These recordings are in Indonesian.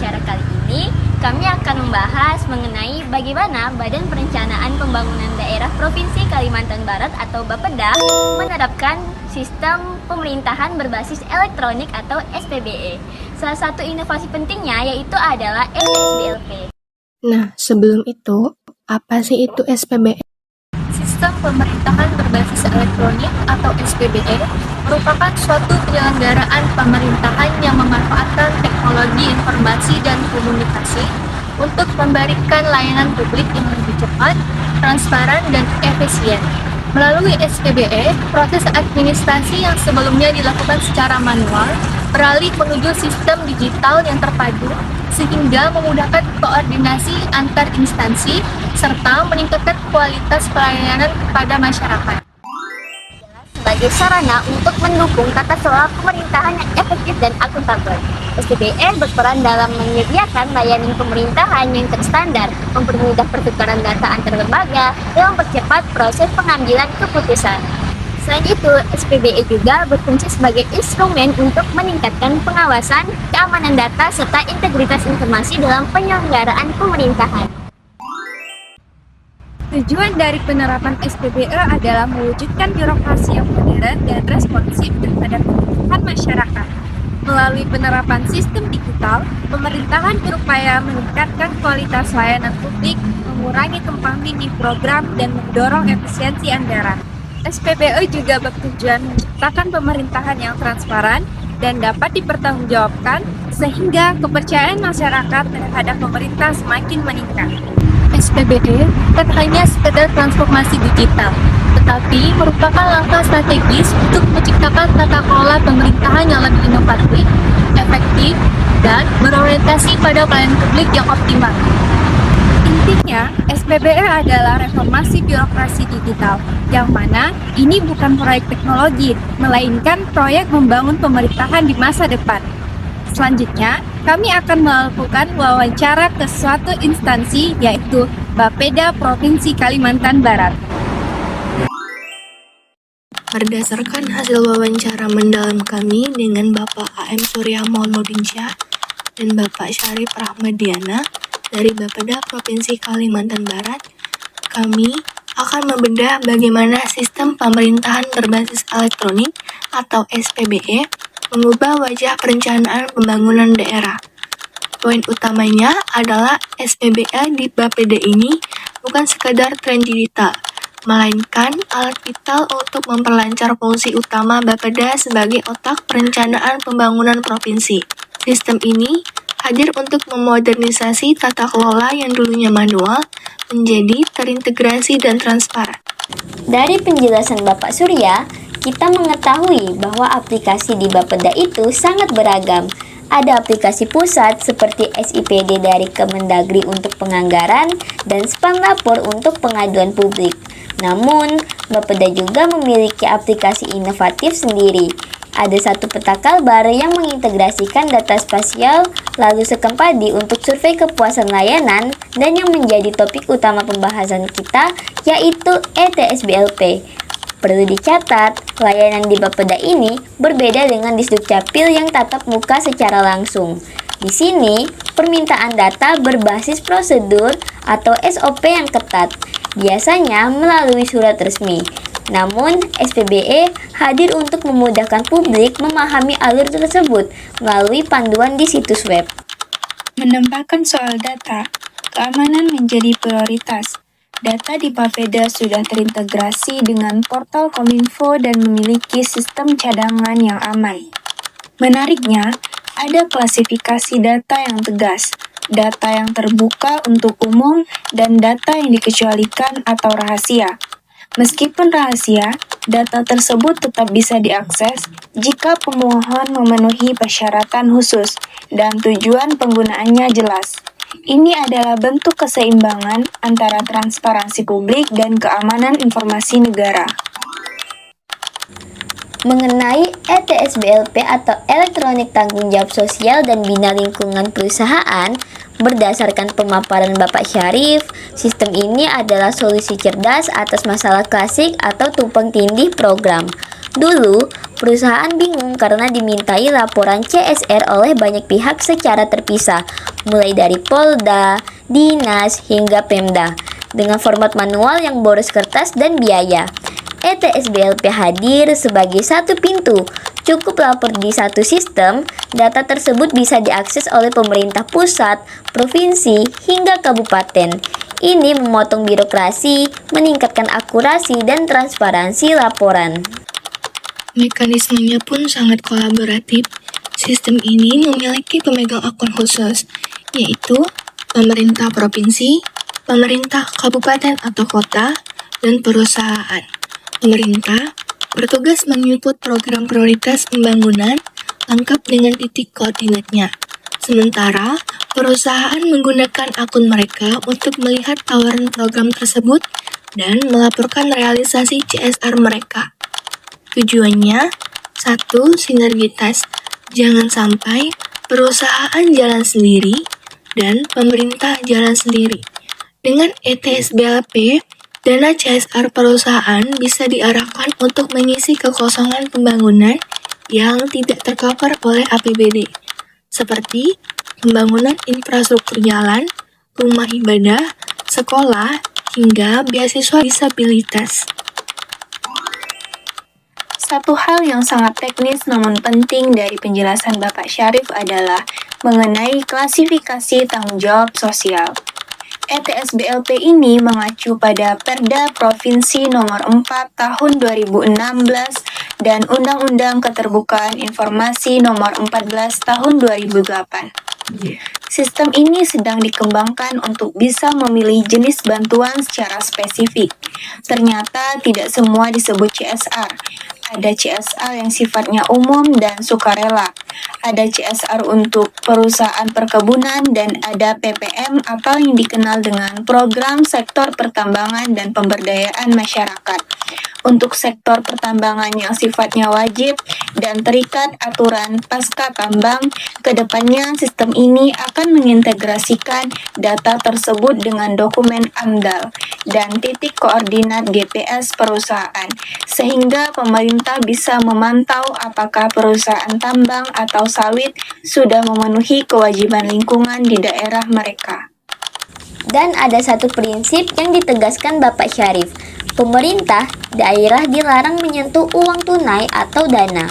wawancara kali ini, kami akan membahas mengenai bagaimana Badan Perencanaan Pembangunan Daerah Provinsi Kalimantan Barat atau Bapeda menerapkan sistem pemerintahan berbasis elektronik atau SPBE. Salah satu inovasi pentingnya yaitu adalah SSBLP. Nah, sebelum itu, apa sih itu SPBE? Sistem Pemerintahan Berbasis Elektronik atau SPBE merupakan suatu penyelenggaraan pemerintahan yang memanfaatkan teknologi informasi dan komunikasi untuk memberikan layanan publik yang lebih cepat, transparan, dan efisien. Melalui SPBE, proses administrasi yang sebelumnya dilakukan secara manual beralih menuju sistem digital yang terpadu sehingga memudahkan koordinasi antar instansi serta meningkatkan kualitas pelayanan kepada masyarakat. Sebagai sarana untuk mendukung tata kelola pemerintahan yang efektif dan akuntabel, SPBE berperan dalam menyediakan layanan pemerintahan yang terstandar, mempermudah pertukaran data antar lembaga, dan mempercepat proses pengambilan keputusan. Selain itu, SPBE juga berfungsi sebagai instrumen untuk meningkatkan pengawasan, keamanan data, serta integritas informasi dalam penyelenggaraan pemerintahan. Tujuan dari penerapan SPBE adalah mewujudkan birokrasi yang modern dan responsif terhadap kebutuhan masyarakat. Melalui penerapan sistem digital, pemerintahan berupaya meningkatkan kualitas layanan publik, mengurangi tumpang tindih program, dan mendorong efisiensi anggaran. SPBE juga bertujuan menciptakan pemerintahan yang transparan dan dapat dipertanggungjawabkan sehingga kepercayaan masyarakat terhadap pemerintah semakin meningkat. SPBE bukan hanya sekedar transformasi digital, tetapi merupakan langkah strategis untuk menciptakan tata kelola pemerintahan yang lebih inovatif, efektif, dan berorientasi pada pelayanan publik yang optimal. Intinya, SPBE adalah reformasi birokrasi digital, yang mana ini bukan proyek teknologi, melainkan proyek membangun pemerintahan di masa depan. Selanjutnya, kami akan melakukan wawancara ke suatu instansi yaitu Bapeda Provinsi Kalimantan Barat. Berdasarkan hasil wawancara mendalam kami dengan Bapak AM Surya Mauludinsyah dan Bapak Syarif Rahmadiana dari Bapeda Provinsi Kalimantan Barat, kami akan membedah bagaimana sistem pemerintahan berbasis elektronik atau SPBE mengubah wajah perencanaan pembangunan daerah. Poin utamanya adalah SPBE di Bapeda ini bukan sekadar tren digital, melainkan alat vital untuk memperlancar fungsi utama Bapeda sebagai otak perencanaan pembangunan provinsi. Sistem ini hadir untuk memodernisasi tata kelola yang dulunya manual menjadi terintegrasi dan transparan. Dari penjelasan Bapak Surya, kita mengetahui bahwa aplikasi di Bapeda itu sangat beragam. Ada aplikasi pusat seperti SIPD dari Kemendagri untuk penganggaran dan Spam Lapor untuk pengaduan publik. Namun, Bapeda juga memiliki aplikasi inovatif sendiri. Ada satu peta kalbar yang mengintegrasikan data spasial, lalu Sekempadi untuk survei kepuasan layanan, dan yang menjadi topik utama pembahasan kita yaitu ETSBLP. Perlu dicatat, layanan di Bapeda ini berbeda dengan di Sdukcapil yang tatap muka secara langsung. Di sini, permintaan data berbasis prosedur atau SOP yang ketat, biasanya melalui surat resmi. Namun, SPBE hadir untuk memudahkan publik memahami alur tersebut melalui panduan di situs web. Menambahkan soal data, keamanan menjadi prioritas. Data di Bapeda sudah terintegrasi dengan portal Kominfo dan memiliki sistem cadangan yang aman. Menariknya, ada klasifikasi data yang tegas, data yang terbuka untuk umum, dan data yang dikecualikan atau rahasia. Meskipun rahasia, data tersebut tetap bisa diakses jika pemohon memenuhi persyaratan khusus dan tujuan penggunaannya jelas. Ini adalah bentuk keseimbangan antara transparansi publik dan keamanan informasi negara. Mengenai ETSBLP atau Elektronik Tanggung Jawab Sosial dan Bina Lingkungan Perusahaan, berdasarkan pemaparan Bapak Syarif, sistem ini adalah solusi cerdas atas masalah klasik atau tumpang tindih program. Dulu, perusahaan bingung karena dimintai laporan CSR oleh banyak pihak secara terpisah. mulai dari Polda, Dinas, hingga Pemda, dengan format manual yang boros kertas dan biaya. ETSBLP hadir sebagai satu pintu. Cukup lapor di satu sistem, data tersebut bisa diakses oleh pemerintah pusat, provinsi, hingga kabupaten. Ini memotong birokrasi, meningkatkan akurasi dan transparansi laporan. Mekanismenya pun sangat kolaboratif. Sistem ini memiliki pemegang akun khusus, yaitu pemerintah provinsi, pemerintah kabupaten atau kota, dan perusahaan. Pemerintah bertugas menginput program prioritas pembangunan lengkap dengan titik koordinatnya. Sementara, perusahaan menggunakan akun mereka untuk melihat tawaran program tersebut dan melaporkan realisasi CSR mereka. Tujuannya, satu, sinergitas. Jangan sampai perusahaan jalan sendiri dan pemerintah jalan sendiri. Dengan ETSBLP, dana CSR perusahaan bisa diarahkan untuk mengisi kekosongan pembangunan yang tidak tercover oleh APBD, seperti pembangunan infrastruktur jalan, rumah ibadah, sekolah, hingga beasiswa disabilitas. Satu hal yang sangat teknis namun penting dari penjelasan Bapak Syarif adalah mengenai klasifikasi tanggung jawab sosial. ETSBLP ini mengacu pada Perda Provinsi Nomor 4 Tahun 2016 dan Undang-Undang Keterbukaan Informasi Nomor 14 Tahun 2008. Sistem ini sedang dikembangkan untuk bisa memilih jenis bantuan secara spesifik. Ternyata tidak semua disebut CSR. Ada CSR yang sifatnya umum dan sukarela. Ada CSR untuk perusahaan perkebunan dan ada PPM atau yang dikenal dengan Program Sektor Pertambangan dan Pemberdayaan Masyarakat. Untuk sektor pertambangan yang sifatnya wajib dan terikat aturan pasca tambang, kedepannya sistem ini akan mengintegrasikan data tersebut dengan dokumen AMDAL dan titik koordinat GPS perusahaan, sehingga pemerintah bisa memantau apakah perusahaan tambang atau sawit sudah memenuhi kewajiban lingkungan di daerah mereka. Dan ada satu prinsip yang ditegaskan Bapak Syarif. Pemerintah daerah dilarang menyentuh uang tunai atau dana.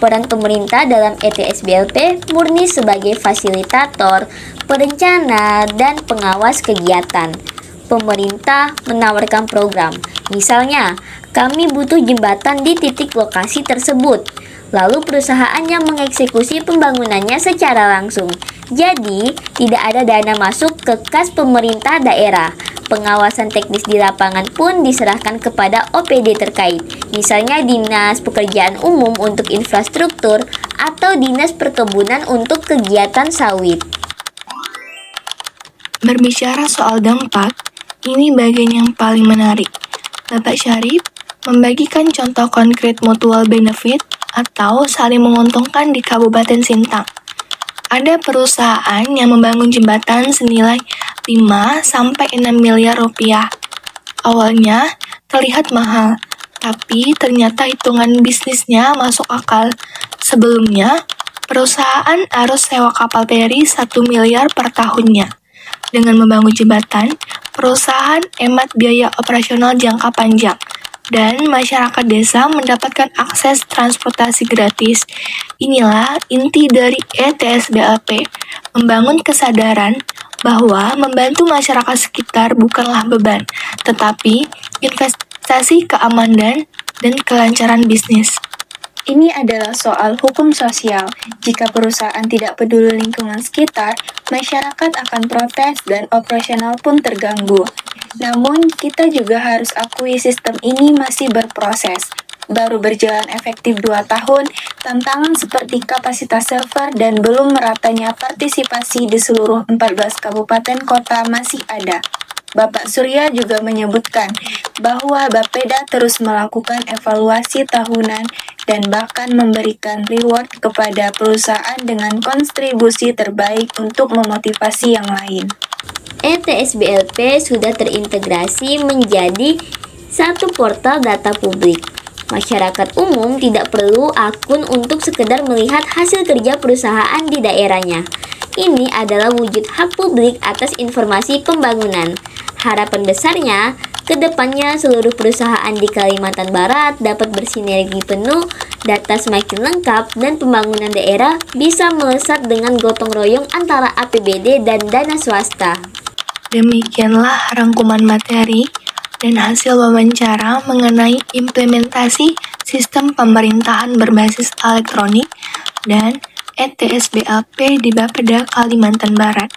Peran pemerintah dalam ETSBLP murni sebagai fasilitator, perencana, dan pengawas kegiatan. Pemerintah menawarkan program. Misalnya, kami butuh jembatan di titik lokasi tersebut. Lalu perusahaan yang mengeksekusi pembangunannya secara langsung. Jadi, tidak ada dana masuk ke kas pemerintah daerah. Pengawasan teknis di lapangan pun diserahkan kepada OPD terkait, misalnya Dinas Pekerjaan Umum untuk infrastruktur atau Dinas Perkebunan untuk kegiatan sawit. Berbicara soal dampak, ini bagian yang paling menarik. Bapak Syarif membagikan contoh konkret mutual benefit atau saling menguntungkan di Kabupaten Sintang. Ada perusahaan yang membangun jembatan senilai 5-6 miliar rupiah. Awalnya terlihat mahal, tapi ternyata hitungan bisnisnya masuk akal. Sebelumnya, perusahaan harus sewa kapal feri 1 miliar per tahunnya. Dengan membangun jembatan, perusahaan hemat biaya operasional jangka panjang, dan masyarakat desa mendapatkan akses transportasi gratis. Inilah inti dari ETSBLP, membangun kesadaran bahwa membantu masyarakat sekitar bukanlah beban, tetapi investasi keamanan dan kelancaran bisnis. Ini adalah soal hukum sosial. Jika perusahaan tidak peduli lingkungan sekitar, masyarakat akan protes dan operasional pun terganggu. Namun, kita juga harus akui sistem ini masih berproses. Baru berjalan efektif 2 tahun, tantangan seperti kapasitas server dan belum meratanya partisipasi di seluruh 14 kabupaten kota masih ada. Bapak Surya juga menyebutkan bahwa Bapeda terus melakukan evaluasi tahunan dan bahkan memberikan reward kepada perusahaan dengan kontribusi terbaik untuk memotivasi yang lain. ETSBLP sudah terintegrasi menjadi satu portal data publik. Masyarakat umum tidak perlu akun untuk sekedar melihat hasil kerja perusahaan di daerahnya. Ini adalah wujud hak publik atas informasi pembangunan. Harapan besarnya, kedepannya seluruh perusahaan di Kalimantan Barat dapat bersinergi penuh, data semakin lengkap, dan pembangunan daerah bisa melesat dengan gotong royong antara APBD dan dana swasta. Demikianlah rangkuman materi dan hasil wawancara mengenai implementasi sistem pemerintahan berbasis elektronik dan ETSBLP di Bapeda Kalimantan Barat.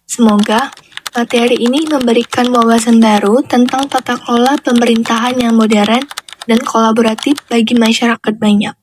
Semoga materi ini memberikan wawasan baru tentang tata kelola pemerintahan yang modern dan kolaboratif bagi masyarakat banyak.